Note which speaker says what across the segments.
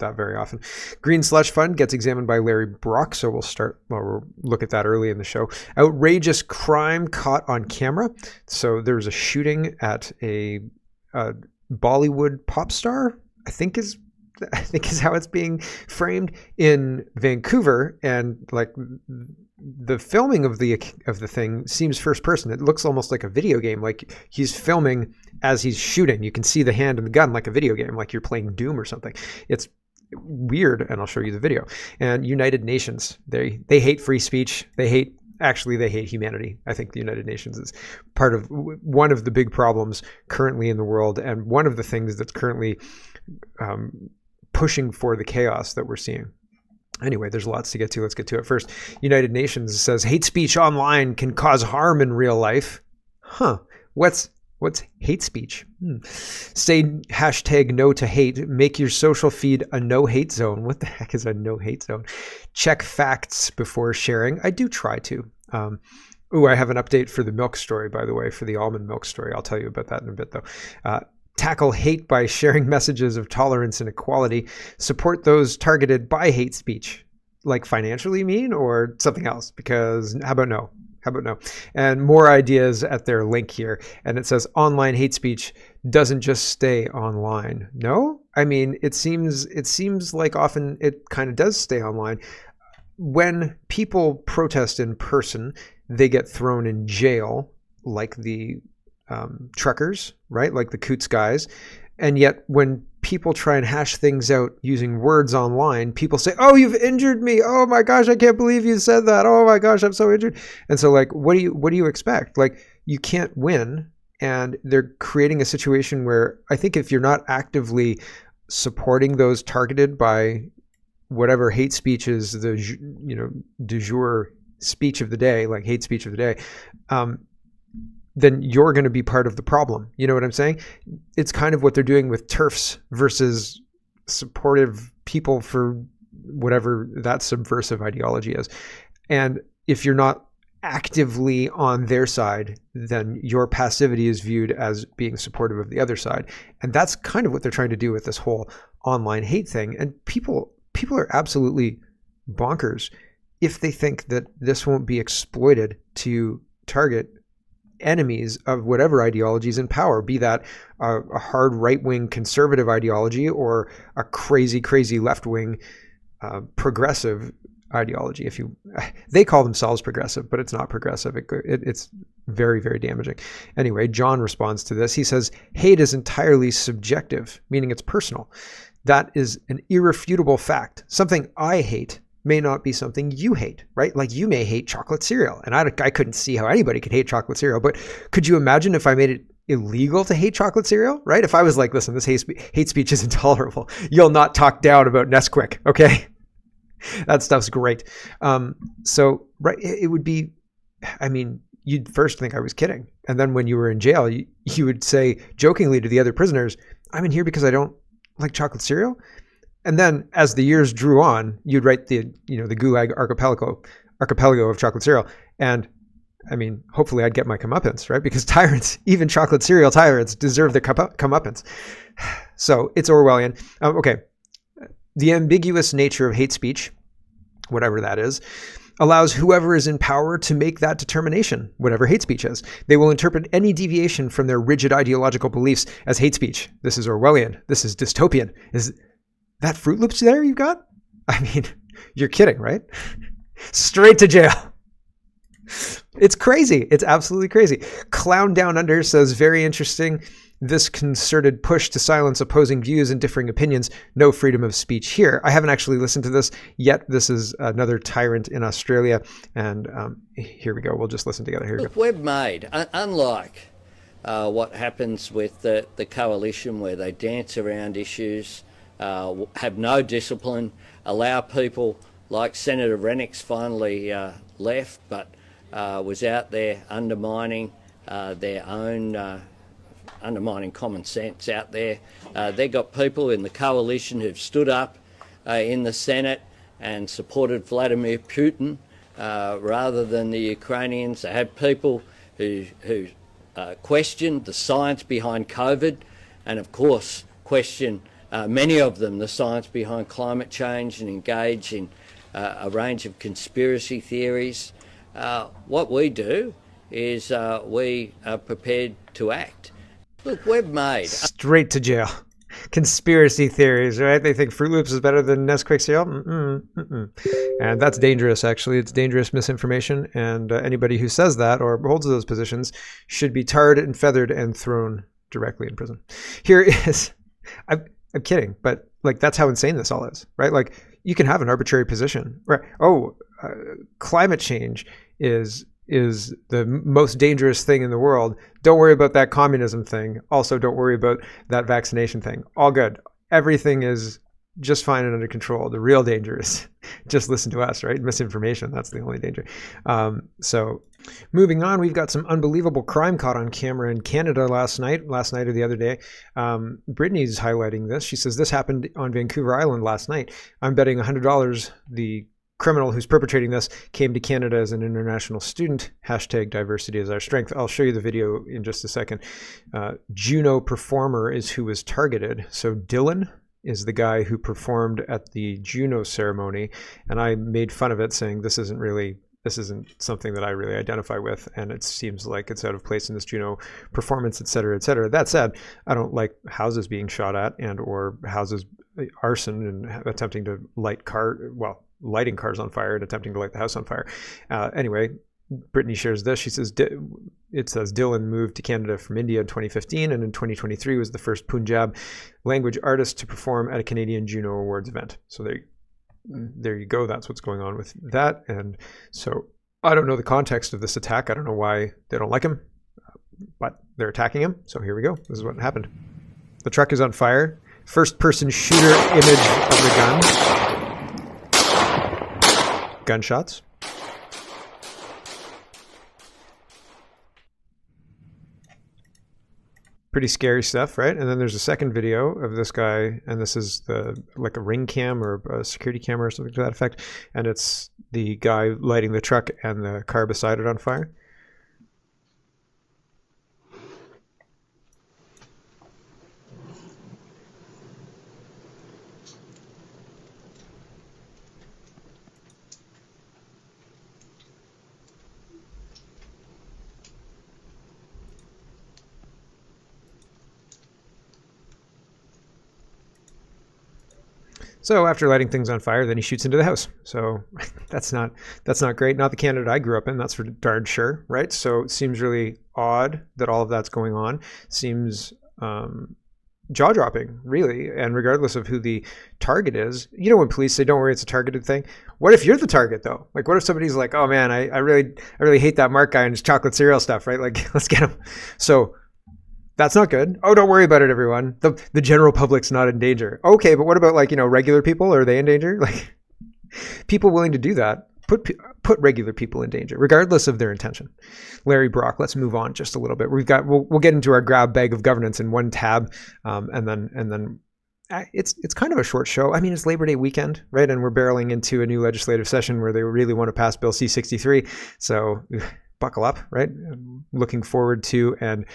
Speaker 1: that very often. Green Slush Fund gets examined by Larry Brock, so we'll look at that early in the show. Outrageous crime caught on camera. So there's a shooting at a Bollywood pop star, I think is how it's being framed, in Vancouver, and like the filming of the thing seems first person. It looks almost like a video game, like he's filming as he's shooting. You can see the hand and the gun like a video game, like you're playing Doom or something. It's weird, and I'll show you the video. And United Nations, they hate free speech. They hate humanity. I think the United Nations is part of one of the big problems currently in the world, and one of the things that's currently pushing for the chaos that we're seeing. Anyway, there's lots to get to. Let's get to it first. United Nations says hate speech online can cause harm in real life. What's hate speech? Say hashtag no to hate. Make your social feed a no hate zone. What the heck is a no hate zone? Check facts before sharing. I do try to. I have an update for the milk story, by the way, for the almond milk story. I'll tell you about that in a bit, though. Tackle hate by sharing messages of tolerance and equality. Support those targeted by hate speech, like financially mean or something else, because how about no? And more ideas at their link here. And it says online hate speech doesn't just stay online. No? I mean, it seems like often it kind of does stay online. When people protest in person, they get thrown in jail, like the truckers, right? Like the Coots guys. And yet when people try and hash things out using words online, people say, oh, you've injured me. Oh my gosh, I can't believe you said that. Oh my gosh, I'm so injured. And so like, what do you expect? Like, you can't win. And they're creating a situation where I think if you're not actively supporting those targeted by whatever hate speech is the, du jour speech of the day, like hate speech of the day, then you're going to be part of the problem. You know what I'm saying? It's kind of what they're doing with TERFs versus supportive people for whatever that subversive ideology is. And if you're not actively on their side, then your passivity is viewed as being supportive of the other side. And that's kind of what they're trying to do with this whole online hate thing. And people are absolutely bonkers if they think that this won't be exploited to target enemies of whatever ideology is in power, be that a hard right-wing conservative ideology or a crazy left-wing progressive ideology. They call themselves progressive, but it's not progressive. It's very, very damaging. Anyway, John responds to this. He says, hate is entirely subjective, meaning it's personal. That is an irrefutable fact. Something I hate may not be something you hate, right? Like you may hate chocolate cereal, and I couldn't see how anybody could hate chocolate cereal, but could you imagine if I made it illegal to hate chocolate cereal, right? If I was like, listen, this hate speech is intolerable. You'll not talk down about Nesquik, okay? That stuff's great. So, right, it would be, I mean, you'd first think I was kidding. And then when you were in jail, you would say jokingly to the other prisoners, I'm in here because I don't like chocolate cereal. And then as the years drew on, you'd write the Gulag archipelago of chocolate cereal. And I mean, hopefully I'd get my comeuppance, right? Because tyrants, even chocolate cereal tyrants, deserve their comeuppance. So it's Orwellian. Okay. The ambiguous nature of hate speech, whatever that is, allows whoever is in power to make that determination, whatever hate speech is. They will interpret any deviation from their rigid ideological beliefs as hate speech. This is Orwellian. This is dystopian. Is that Fruit Loops there you've got? I mean, you're kidding, right? Straight to jail. It's crazy. It's absolutely crazy. Clown Down Under says, very interesting. This concerted push to silence opposing views and differing opinions. No freedom of speech here. I haven't actually listened to this yet. This is another tyrant in Australia. And here we go. We'll just listen together. Here we go.
Speaker 2: We've made, unlike what happens with the coalition where they dance around issues, have no discipline, allow people like Senator Rennick's finally left, but was out there undermining their own, undermining common sense out there. They got people in the coalition who've stood up in the Senate and supported Vladimir Putin rather than the Ukrainians. They have people who questioned the science behind COVID and, of course, question many of them the science behind climate change and engage in a range of conspiracy theories. What we do is we are prepared to act. Look, we've made...
Speaker 1: Straight to jail. Conspiracy theories, right? They think Fruit Loops is better than Nesquik cereal. And that's dangerous, actually. It's dangerous misinformation. And anybody who says that or holds those positions should be tarred and feathered and thrown directly in prison. Here is... I'm kidding, but like that's how insane this all is, right? Like you can have an arbitrary position, right? Climate change is the most dangerous thing in the world. Don't worry about that communism thing. Also, don't worry about that vaccination thing. All good. Everything is just fine and under control. The real danger is just listen to us, right? Misinformation. That's the only danger. So moving on, we've got some unbelievable crime caught on camera in Canada last night or the other day. Brittany's highlighting this. She says, this happened on Vancouver Island last night. I'm betting $100 the criminal who's perpetrating this came to Canada as an international student. Hashtag diversity is our strength. I'll show you the video in just a second. Juno Performer is who was targeted. So Dylan is the guy who performed at the Juno ceremony. And I made fun of it saying, this isn't something that I really identify with. And it seems like it's out of place in this Juno performance, et cetera, et cetera. That said, I don't like houses being shot at and or houses arson and attempting to lighting cars on fire and attempting to light the house on fire. Anyway, Brittany shares this. She says, it says Dylan moved to Canada from India in 2015 and in 2023 was the first Punjab language artist to perform at a Canadian Juno Awards event. So there you go. That's what's going on with that. And so I don't know the context of this attack. I don't know why they don't like him, but they're attacking him. So here we go. This is what happened. The truck is on fire. First person shooter image of the gun. Gunshots. Pretty scary stuff, right? And then there's a second video of this guy, and this is like a ring cam or a security camera or something to that effect, and it's the guy lighting the truck and the car beside it on fire. So after lighting things on fire, then he shoots into the house. So that's not great. Not the Canada I grew up in, that's for darn sure, right? So it seems really odd that all of that's going on. Seems jaw-dropping, really. And regardless of who the target is, you know, when police say, "Don't worry, it's a targeted thing." What if you're the target, though? Like, what if somebody's like, "Oh man, I really hate that Mark guy and his chocolate cereal stuff," right? Like, let's get him. So that's not good. Oh, don't worry about it, everyone. The general public's not in danger. Okay, but what about like, you know, regular people? Are they in danger? Like, people willing to do that put regular people in danger, regardless of their intention. Larry Brock. Let's move on just a little bit. We'll get into our grab bag of governance in one tab, and then it's kind of a short show. I mean, it's Labor Day weekend, right? And we're barreling into a new legislative session where they really want to pass Bill C-63. So buckle up, right? I'm looking forward to and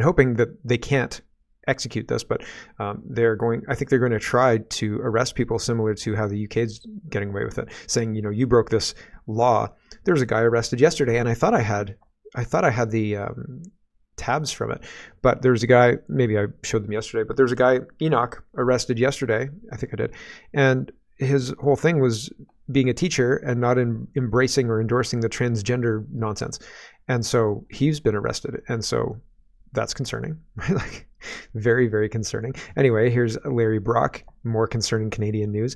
Speaker 1: hoping that they can't execute this, but I think they're going to try to arrest people similar to how the UK is getting away with it, saying, you know, you broke this law. There was a guy arrested yesterday, and I thought I had the tabs from it, but there's a guy, maybe I showed them yesterday, but there's a guy, Enoch, arrested yesterday. I think I did. And his whole thing was being a teacher and not embracing or endorsing the transgender nonsense. And so he's been arrested. And so that's concerning, right? Like, very, very concerning. Anyway, here's Larry Brock, more concerning Canadian news.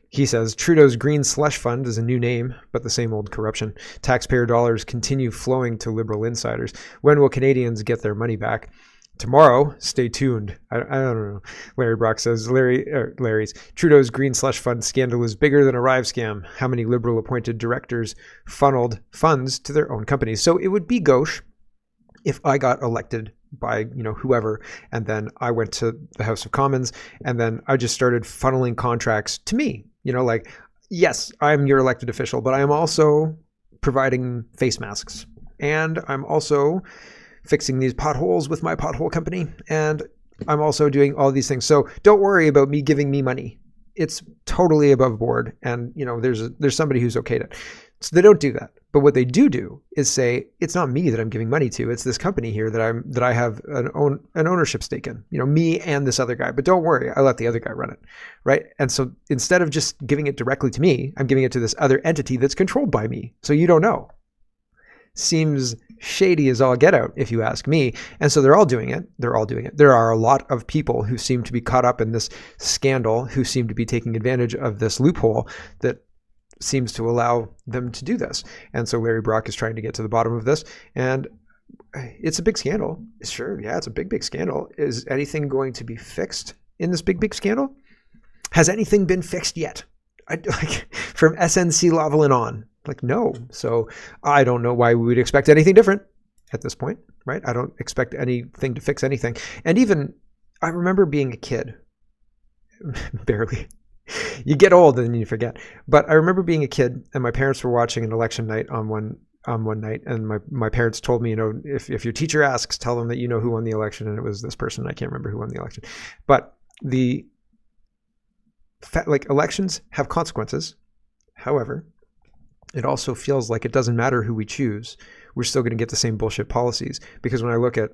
Speaker 1: He says, Trudeau's Green Slush Fund is a new name, but the same old corruption. Taxpayer dollars continue flowing to Liberal insiders. When will Canadians get their money back? Tomorrow, stay tuned. I don't know. Larry Brock says, Larry's Trudeau's Green Slush Fund scandal is bigger than a Rive scam. How many Liberal appointed directors funneled funds to their own companies? So it would be gauche if I got elected by, you know, whoever, and then I went to the House of Commons, and then I just started funneling contracts to me. You know, like, yes, I'm your elected official, but I am also providing face masks, and I'm also fixing these potholes with my pothole company, and I'm also doing all these things. So don't worry about me giving me money. It's totally above board. And, there's somebody who's okayed it. So they don't do that. But what they do is say, it's not me that I'm giving money to. It's this company here that I have an ownership stake in, me and this other guy. But don't worry, I let the other guy run it, right? And so instead of just giving it directly to me, I'm giving it to this other entity that's controlled by me. So you don't know. Seems shady as all get out, if you ask me. And so they're all doing it. There are a lot of people who seem to be caught up in this scandal, who seem to be taking advantage of this loophole that seems to allow them to do this. And so Larry Brock is trying to get to the bottom of this. And it's a big scandal. Sure, yeah, it's a big scandal. Is anything going to be fixed in this big scandal? Has anything been fixed yet? From SNC Lavalin on. No. So I don't know why we would expect anything different at this point, right? I don't expect anything to fix anything. And even, I remember being a kid, barely. You get old and you forget. But I remember being a kid and my parents were watching an election night on one night, and my parents told me, if your teacher asks, tell them that you know who won the election, and it was this person. I can't remember who won the election. But elections have consequences. However, it also feels like it doesn't matter who we choose. We're still going to get the same bullshit policies, because when I look at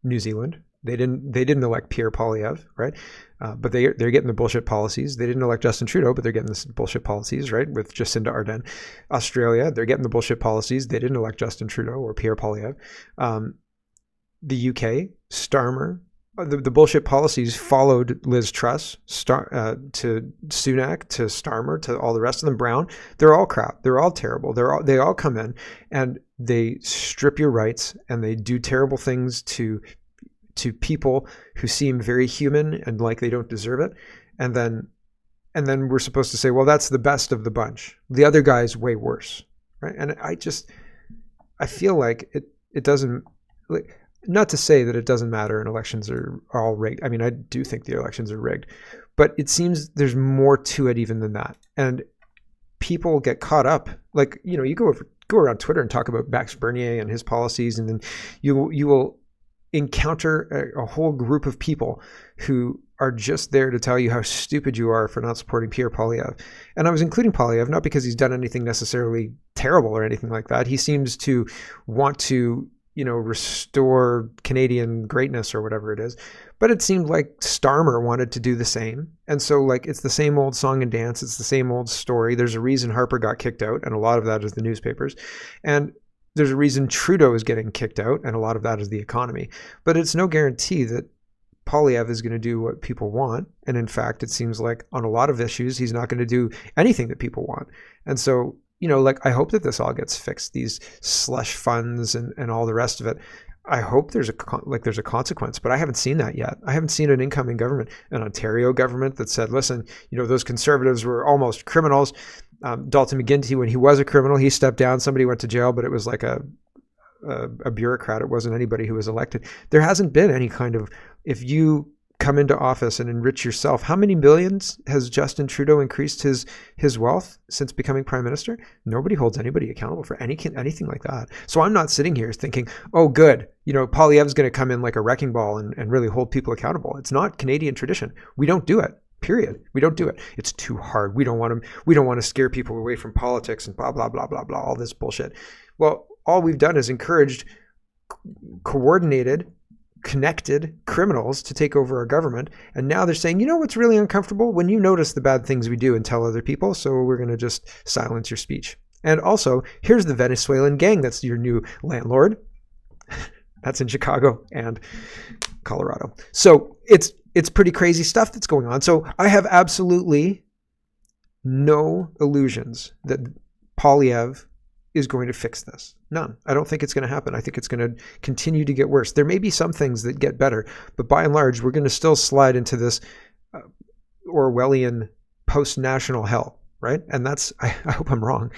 Speaker 1: New Zealand, they didn't elect Pierre Poilievre, right? But they're getting the bullshit policies. They didn't elect Justin Trudeau, but they're getting the bullshit policies, right? With Jacinda Ardern. Australia, they're getting the bullshit policies. They didn't elect Justin Trudeau or Pierre Poilievre. The UK, Starmer, the bullshit policies followed Liz Truss, to Sunak, to Starmer, to all the rest of them, Brown. They're all crap. They're all terrible. They all come in and they strip your rights, and they do terrible things to people who seem very human and like they don't deserve it. And then we're supposed to say, well, that's the best of the bunch. The other guy's way worse, right? And I feel like it doesn't. Not to say that it doesn't matter and elections are all rigged. I mean, I do think the elections are rigged, but it seems there's more to it even than that. And people get caught up. You go around Twitter and talk about Max Bernier and his policies, and then you will encounter a whole group of people who are just there to tell you how stupid you are for not supporting Pierre Poilievre. And I was including Poilievre not because he's done anything necessarily terrible or anything like that. He seems to want to restore Canadian greatness or whatever it is. But it seemed like Starmer wanted to do the same. And so it's the same old song and dance. It's the same old story. There's a reason Harper got kicked out, and a lot of that is the newspapers. And there's a reason Trudeau is getting kicked out, and a lot of that is the economy. But it's no guarantee that Poilievre is going to do what people want. And in fact, it seems like on a lot of issues, he's not going to do anything that people want. And so I hope that this all gets fixed, these slush funds and all the rest of it. I hope there's a consequence, but I haven't seen that yet. I haven't seen an incoming government, an Ontario government that said, listen, those Conservatives were almost criminals. Dalton McGuinty, when he was a criminal, he stepped down. Somebody went to jail, but it was like a bureaucrat. It wasn't anybody who was elected. There hasn't been any kind of, if you come into office and enrich yourself. How many millions has Justin Trudeau increased his wealth since becoming prime minister? Nobody holds anybody accountable for anything like that. So I'm not sitting here thinking, oh, good, Poilievre's going to come in like a wrecking ball and really hold people accountable. It's not Canadian tradition. We don't do it. Period. We don't do it. It's too hard. We don't want to scare people away from politics and blah, blah, blah, blah, blah, all this bullshit. Well, all we've done is encouraged coordinated, connected criminals to take over our government. And now they're saying, what's really uncomfortable? When you notice the bad things we do and tell other people, so we're going to just silence your speech. And also, here's the Venezuelan gang that's your new landlord. That's in Chicago and Colorado. So it's pretty crazy stuff that's going on. So I have absolutely no illusions that Poilievre is going to fix this. None. I don't think it's going to happen. I think it's going to continue to get worse. There may be some things that get better, but by and large, we're going to still slide into this Orwellian post-national hell, right? And I hope I'm wrong.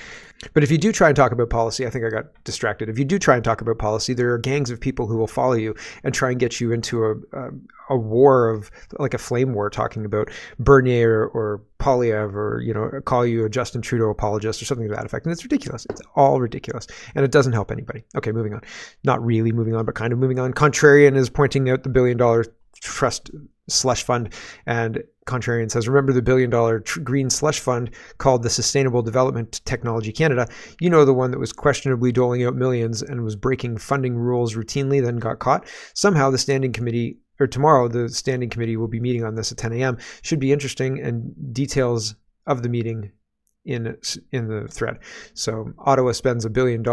Speaker 1: But if you do try and talk about policy, I think I got distracted. If you do try and talk about policy, there are gangs of people who will follow you and try and get you into a war of, like a flame war, talking about Bernier or Poilievre, or, call you a Justin Trudeau apologist or something to that effect. And it's ridiculous. It's all ridiculous. And it doesn't help anybody. Okay, moving on. Not really moving on, but kind of moving on. Contrarian is pointing out the $1 billion trust slush fund. And Contrarian says, remember the $1 billion green slush fund called the Sustainable Development Technology Canada? You know, the one that was questionably doling out millions and was breaking funding rules routinely, then got caught. Somehow the standing committee, or tomorrow, the standing committee will be meeting on this at 10 a.m. Should be interesting, and details of the meeting in the thread. So Ottawa spends $1 billion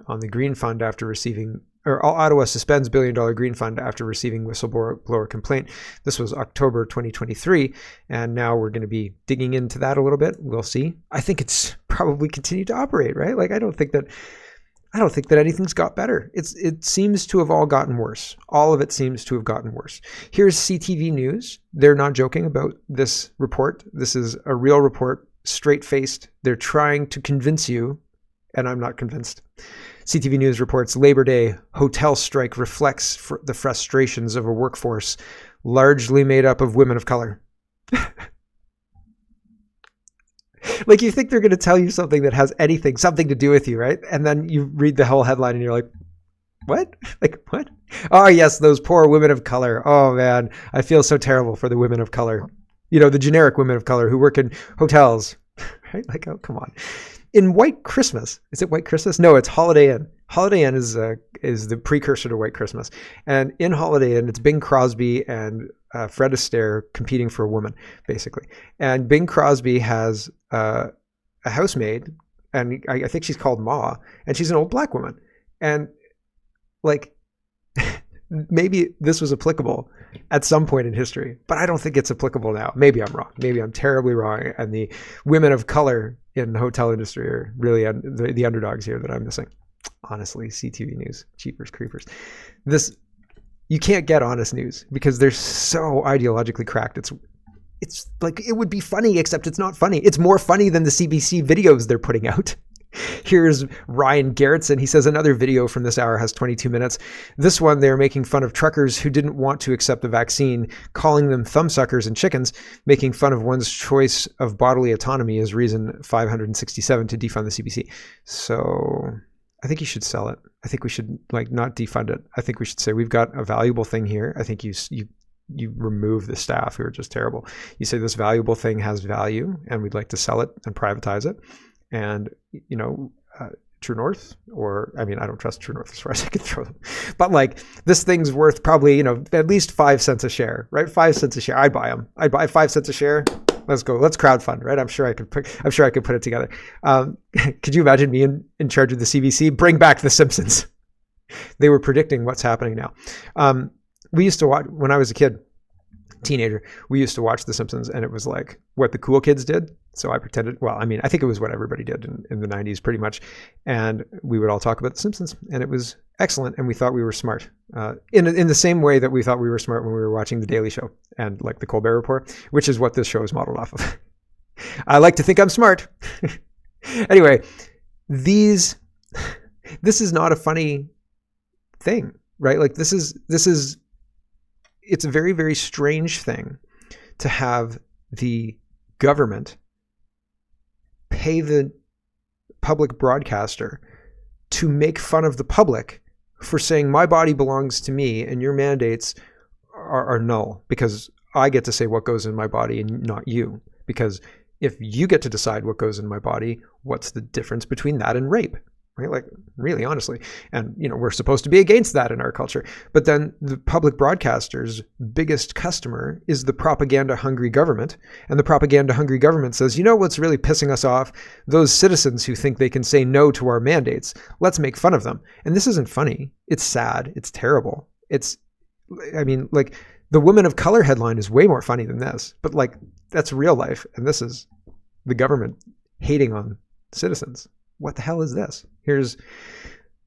Speaker 1: on the green fund after receiving, or Ottawa suspends $1 billion green fund after receiving whistleblower complaint. This was October 2023, and now we're going to be digging into that a little bit. We'll see. I think it's probably continued to operate, right? Like, I don't think that anything's got better. It seems to have all gotten worse. All of it seems to have gotten worse. Here's CTV News. They're not joking about this report. This is a real report, straight-faced. They're trying to convince you, and I'm not convinced. CTV News reports Labor Day hotel strike reflects the frustrations of a workforce largely made up of women of color. Like, you think they're going to tell you something that has something to do with you, right? And then you read the whole headline and you're like, what? Like, what? Oh, yes, those poor women of color. Oh, man, I feel so terrible for the women of color. You know, the generic women of color who work in hotels, right? Like, oh, come on. In White Christmas, is it White Christmas? No, it's Holiday Inn. Holiday Inn is the precursor to White Christmas. And in Holiday Inn, it's Bing Crosby and Fred Astaire competing for a woman, basically. And Bing Crosby has a housemaid, and I think she's called Ma, and she's an old black woman. And like, maybe this was applicable at some point in history, but I don't think it's applicable now. Maybe I'm wrong. Maybe I'm terribly wrong. And the women of color in the hotel industry are really the underdogs here that I'm missing. Honestly, CTV News, cheapers, creepers. You can't get honest news because they're so ideologically cracked. It's like, it would be funny, except it's not funny. It's more funny than the CBC videos they're putting out. Here's Ryan Gerritsen. He says another video from this hour has 22 minutes. This one, they're making fun of truckers who didn't want to accept the vaccine, calling them thumbsuckers and chickens, making fun of one's choice of bodily autonomy as reason 567 to defund the CPC. So I think you should sell it. I think we should not defund it. I think we should say we've got a valuable thing here. I think you remove the staff who are just terrible. You say this valuable thing has value and we'd like to sell it and privatize it. And, True North, or, I mean, I don't trust True North as far as I can throw them, but like, this thing's worth probably, at least 5 cents a share, right? 5 cents a share. I'd buy them. I'd buy 5 cents a share. Let's go. Let's crowdfund, right? I'm sure I could put it together. Could you imagine me in charge of the CBC? Bring back The Simpsons. They were predicting what's happening now. We used to watch, when I was a kid, teenager, we used to watch The Simpsons, and it was like what the cool kids did. So I pretended, I think it was what everybody did in the 90s pretty much. And we would all talk about The Simpsons, and it was excellent. And we thought we were smart in the same way that we thought we were smart when we were watching The Daily Show and like the Colbert Report, which is what this show is modeled off of. I like to think I'm smart. Anyway, this is not a funny thing, right? Like this is, it's a very, very strange thing to have the government pay the public broadcaster to make fun of the public for saying my body belongs to me and your mandates are null because I get to say what goes in my body and not you. Because if you get to decide what goes in my body, what's the difference between that and rape? Right? Like, really, honestly. And, we're supposed to be against that in our culture. But then the public broadcaster's biggest customer is the propaganda-hungry government. And the propaganda-hungry government says, what's really pissing us off? Those citizens who think they can say no to our mandates. Let's make fun of them. And this isn't funny. It's sad. It's terrible. The women of color headline is way more funny than this. But, that's real life. And this is the government hating on citizens. What the hell is this? Here's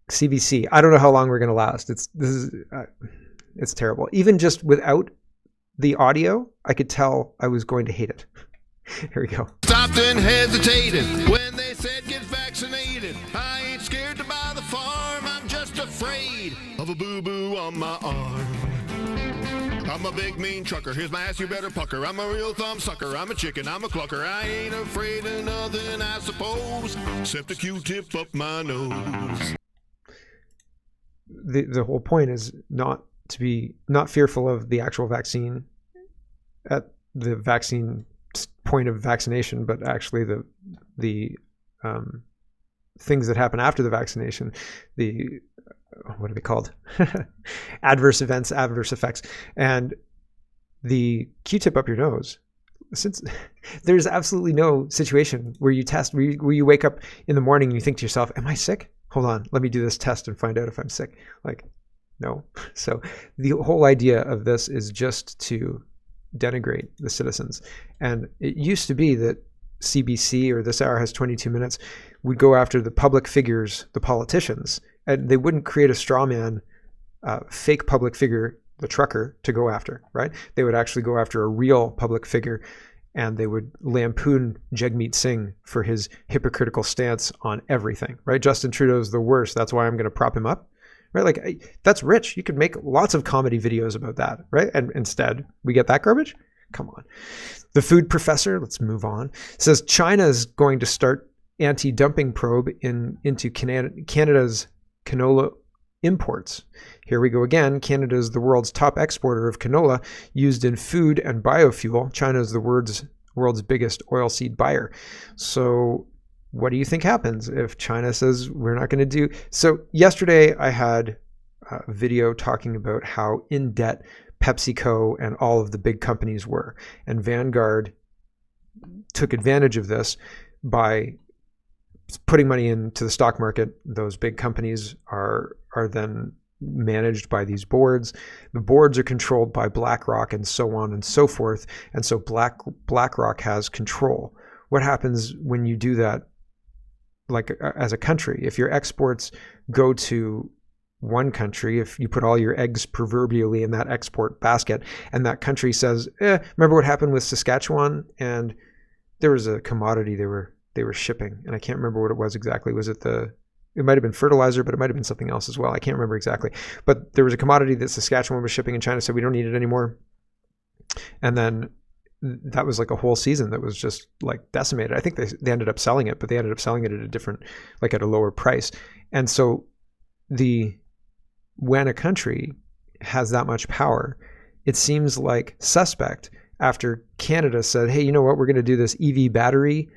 Speaker 1: CBC. I don't know how long we're going to last. It's terrible. Even just without the audio, I could tell I was going to hate it. Here we go.
Speaker 3: Stopped and hesitated when they said get vaccinated. I ain't scared to buy the farm. I'm just afraid of a boo-boo on my arm. I'm a big mean trucker, here's my ass, you better pucker. I'm a real thumb sucker, I'm a chicken, I'm a clucker. I ain't afraid of nothing, I suppose, except a Q-tip up my nose.
Speaker 1: The whole point is not to be not fearful of the actual vaccine at the vaccine point of vaccination, but actually the things that happen after the vaccination, what are they called? Adverse events, adverse effects, and the Q-tip up your nose. Since there's absolutely no situation where you test, where you wake up in the morning and you think to yourself, am I sick? Hold on, let me do this test and find out if I'm sick. Like, no. So the whole idea of this is just to denigrate the citizens. And it used to be that CBC, or This Hour Has 22 Minutes, would go after the public figures, the politicians, and they wouldn't create a straw man, fake public figure, the trucker, to go after, right? They would actually go after a real public figure, and they would lampoon Jagmeet Singh for his hypocritical stance on everything, right? Justin Trudeau's the worst. That's why I'm going to prop him up, right? Like, that's rich. You could make lots of comedy videos about that, right? And instead, we get that garbage? Come on. The food professor, let's move on, says China is going to start anti-dumping probe into Canada's canola imports. Here we go again. Canada is the world's top exporter of canola used in food and biofuel. China is the world's biggest oilseed buyer. So what do you think happens if China says we're not going to do? So yesterday I had a video talking about how in debt PepsiCo and all of the big companies were. And Vanguard took advantage of this by putting money into the stock market. Those big companies are then managed by these boards. The boards are controlled by BlackRock and so on and so forth. And so BlackRock has control. What happens when you do that, like as a country? If your exports go to one country, if you put all your eggs proverbially in that export basket, and that country says, remember what happened with Saskatchewan? And there was a commodity they were shipping, and I can't remember what it was exactly. Was it it might have been fertilizer, but it might have been something else as well. I can't remember exactly. But there was a commodity that Saskatchewan was shipping, and China said, we don't need it anymore. And then that was like a whole season that was just like decimated. I think they ended up selling it, but they ended up selling it at a different, like at a lower price. And so when a country has that much power, it seems like suspect after Canada said, hey, you know what, we're going to do this EV battery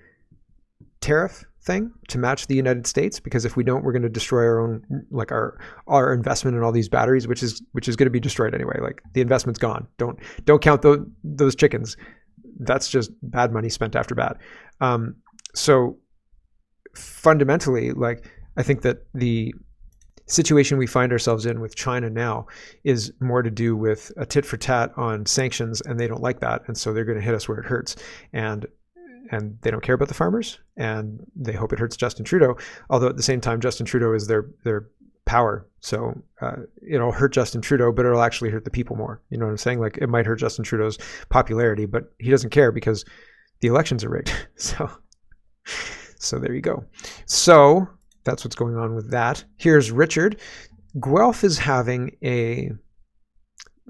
Speaker 1: tariff thing to match the United States, because if we don't, we're going to destroy our own, like our investment in all these batteries, which is going to be destroyed anyway. Like, the investment's gone. Don't count those chickens. That's just bad money spent after bad. So fundamentally, like, I think that the situation we find ourselves in with China now is more to do with a tit for tat on sanctions, and they don't like that, and so they're going to hit us where it hurts. And they don't care about the farmers, and they hope it hurts Justin Trudeau. Although at the same time, Justin Trudeau is their power. So it'll hurt Justin Trudeau, but it'll actually hurt the people more. You know what I'm saying? Like, it might hurt Justin Trudeau's popularity, but he doesn't care because the elections are rigged. So there you go. So that's what's going on with that. Here's Richard. Guelph is having a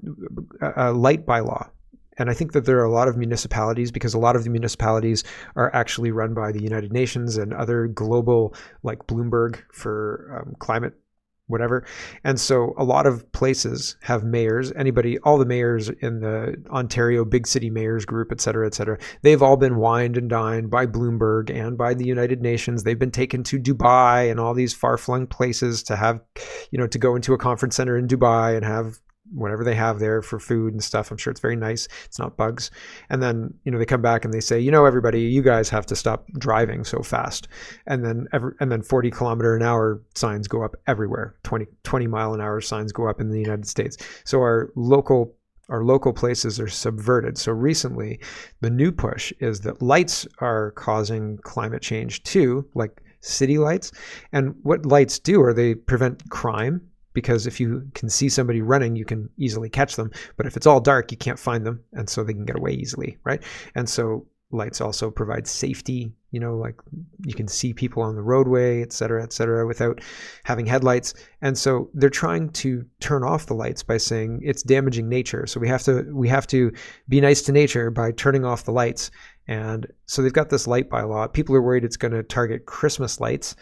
Speaker 1: light bylaw. And I think that there are a lot of municipalities, because a lot of the municipalities are actually run by the United Nations and other global, like Bloomberg for climate, whatever. And so a lot of places have mayors, all the mayors in the Ontario Big City Mayors Group, et cetera, they've all been wined and dined by Bloomberg and by the United Nations. They've been taken to Dubai and all these far-flung places to have, to go into a conference center in Dubai and have whatever they have there for food and stuff. I'm sure it's very nice. It's not bugs. And then, they come back and they say, everybody, you guys have to stop driving so fast. And then 40 kilometer an hour signs go up everywhere. 20 mile an hour signs go up in the United States. So our local places are subverted. So recently, the new push is that lights are causing climate change too, like city lights. And what lights do are they prevent crime, because if you can see somebody running, you can easily catch them. But if it's all dark, you can't find them, and so they can get away easily, right? And so lights also provide safety, like you can see people on the roadway, et cetera, without having headlights. And so they're trying to turn off the lights by saying it's damaging nature. So we have to be nice to nature by turning off the lights. And so they've got this light bylaw. People are worried it's going to target Christmas lights.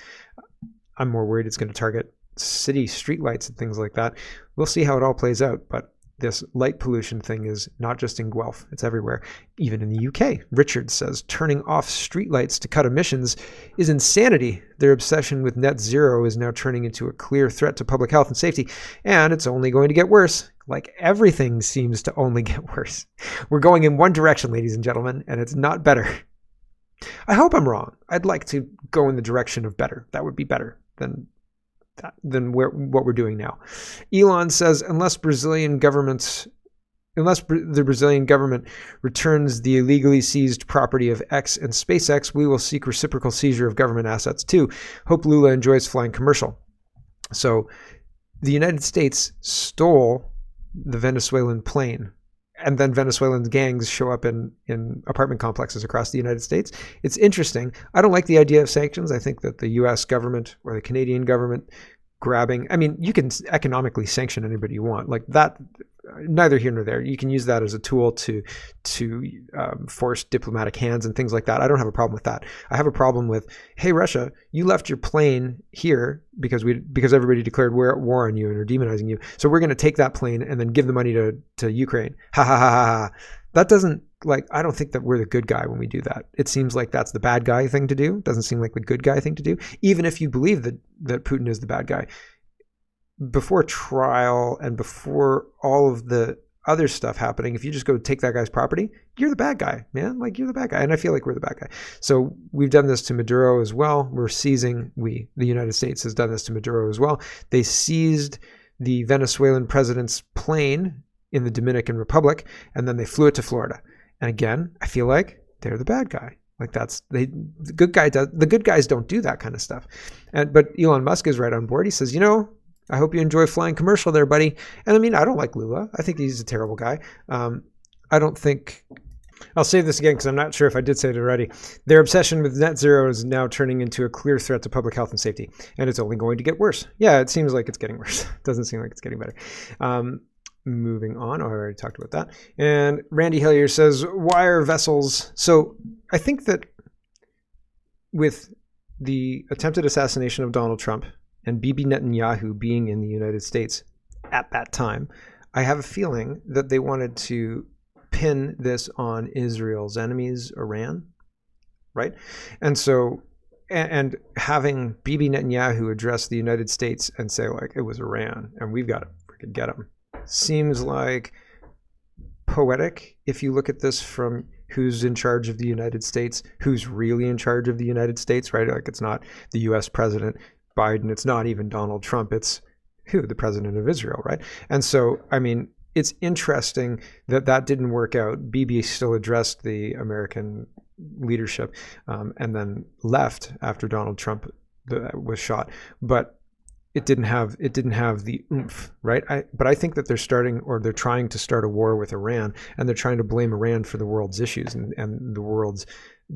Speaker 1: I'm more worried it's going to target city streetlights and things like that. We'll see how it all plays out, but this light pollution thing is not just in Guelph, it's everywhere, even in the UK. Richard says turning off streetlights to cut emissions is insanity. Their obsession with net zero is now turning into a clear threat to public health and safety, and it's only going to get worse. Like everything seems to only get worse. We're going in one direction, ladies and gentlemen, and it's not better. I hope I'm wrong. I'd like to go in the direction of better. That would be better than what we're doing now. Elon says unless the Brazilian government returns the illegally seized property of X and SpaceX, we will seek reciprocal seizure of government assets too. Hope Lula enjoys flying commercial. So the United States stole the Venezuelan plane, and then Venezuelan gangs show up in apartment complexes across the United States. It's interesting. I don't like the idea of sanctions. I think that the US government or the Canadian government grabbing, I mean, you can economically sanction anybody you want. Like that, neither here nor there. You can use that as a tool to force diplomatic hands and things like that. I don't have a problem with that. I have a problem with, hey, Russia, you left your plane here because everybody declared war on you and are demonizing you. So we're going to take that plane and then give the money to Ukraine. Ha ha ha ha ha. That doesn't, like, I don't think that we're the good guy when we do that. It seems like that's the bad guy thing to do. It doesn't seem like the good guy thing to do. Even if you believe that Putin is the bad guy. Before trial and before all of the other stuff happening, if you just go take that guy's property, you're the bad guy, man. Like, you're the bad guy. And I feel like we're the bad guy. So we've done this to Maduro as well. The United States has done this to Maduro as well. They seized the Venezuelan president's plane in the Dominican Republic, and then they flew it to Florida. And again, I feel like they're the bad guy. Like the good guys don't do that kind of stuff. But Elon Musk is right on board. He says, I hope you enjoy flying commercial there, buddy. And I mean, I don't like Lula. I think he's a terrible guy. I don't think... I'll say this again because I'm not sure if I did say it already. Their obsession with net zero is now turning into a clear threat to public health and safety, and it's only going to get worse. Yeah, it seems like it's getting worse. It doesn't seem like it's getting better. Moving on. I already talked about that. And Randy Hillier says, why are vessels... So I think that with the attempted assassination of Donald Trump and Bibi Netanyahu being in the United States at that time, I have a feeling that they wanted to pin this on Israel's enemies, Iran, right? And so, and having Bibi Netanyahu address the United States and say, like, it was Iran and we've got to freaking get them, seems like poetic if you look at this from who's in charge of the United States, who's really in charge of the United States, right? Like, it's not the US president, Biden, it's not even Donald Trump, it's the president of Israel, right? And so, I mean, it's interesting that didn't work out. Bibi still addressed the American leadership and then left after Donald Trump was shot. But it didn't have the oomph, right? But I think that they're trying to start a war with Iran, and they're trying to blame Iran for the world's issues and the world's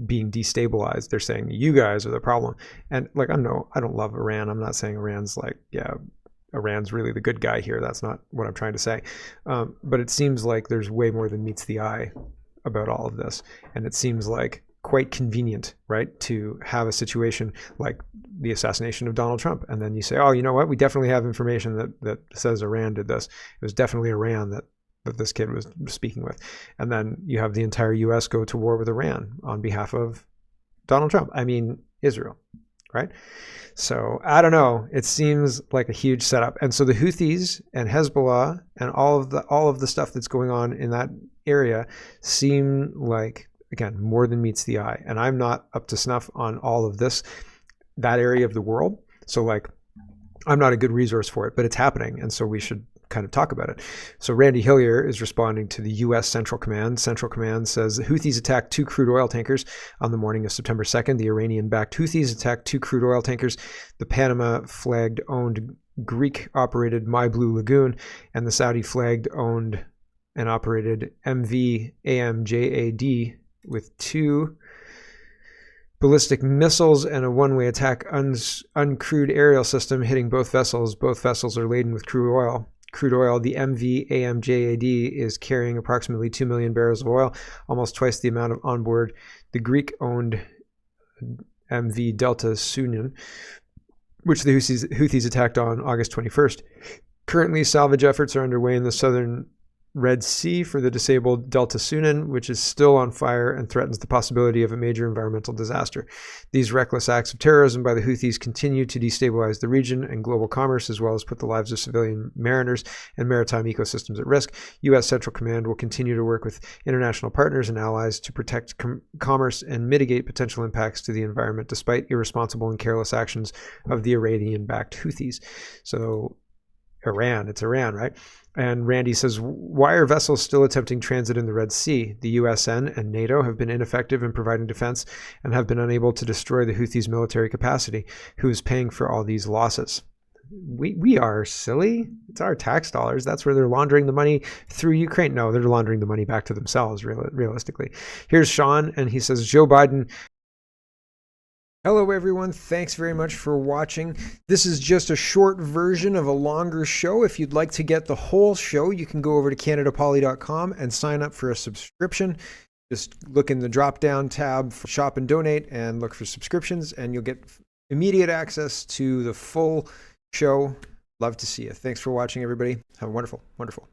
Speaker 1: being destabilized. They're saying you guys are the problem. And like, I don't love Iran. I'm not saying Iran's like, yeah, Iran's really the good guy here. That's not what I'm trying to say. But it seems like there's way more than meets the eye about all of this. And it seems like quite convenient, right, to have a situation like the assassination of Donald Trump. And then you say, oh, you know what? We definitely have information that says Iran did this. It was definitely Iran that this kid was speaking with. And then you have the entire US go to war with Iran on behalf of Donald Trump. I mean, Israel, right? So I don't know. It seems like a huge setup. And so the Houthis and Hezbollah and all of the stuff that's going on in that area seem like, again, more than meets the eye. And I'm not up to snuff on all of that area of the world. So like, I'm not a good resource for it, but it's happening. And so we should kind of talk about it. So Randy Hillier is responding to the U.S. Central Command. Central Command says the Houthis attacked 2 crude oil tankers on the morning of September 2nd. The Iranian-backed Houthis attacked 2 crude oil tankers. The Panama-flagged owned Greek-operated My Blue Lagoon and the Saudi-flagged owned and operated MV AMJAD with 2 ballistic missiles and a one-way attack uncrewed aerial system hitting both vessels. Both vessels are laden with crude oil. The MV AMJAD is carrying approximately 2 million barrels of oil, almost twice the amount of onboard the Greek-owned MV Delta Sunan, which the Houthis attacked on August 21st. Currently, salvage efforts are underway in the southern Red Sea for the disabled Delta Sunan, which is still on fire and threatens the possibility of a major environmental disaster. These reckless acts of terrorism by the Houthis continue to destabilize the region and global commerce, as well as put the lives of civilian mariners and maritime ecosystems at risk. U.S. Central Command will continue to work with international partners and allies to protect commerce and mitigate potential impacts to the environment, despite irresponsible and careless actions of the Iranian-backed Houthis. So it's Iran, right? And Randy says, why are vessels still attempting transit in the Red Sea? The USN and NATO have been ineffective in providing defense and have been unable to destroy the Houthis' military capacity. Who is paying for all these losses? We are silly. It's our tax dollars. That's where they're laundering the money through Ukraine. No, they're laundering the money back to themselves, realistically. Here's Sean, and he says, Joe Biden... Hello everyone, thanks very much for watching. This is just a short version of a longer show. If you'd like to get the whole show, you can go over to CanadaPoly.com and sign up for a subscription. Just look in the drop-down tab for Shop and Donate and look for subscriptions, and you'll get immediate access to the full show. Love to see you. Thanks for watching, everybody. Have a wonderful, wonderful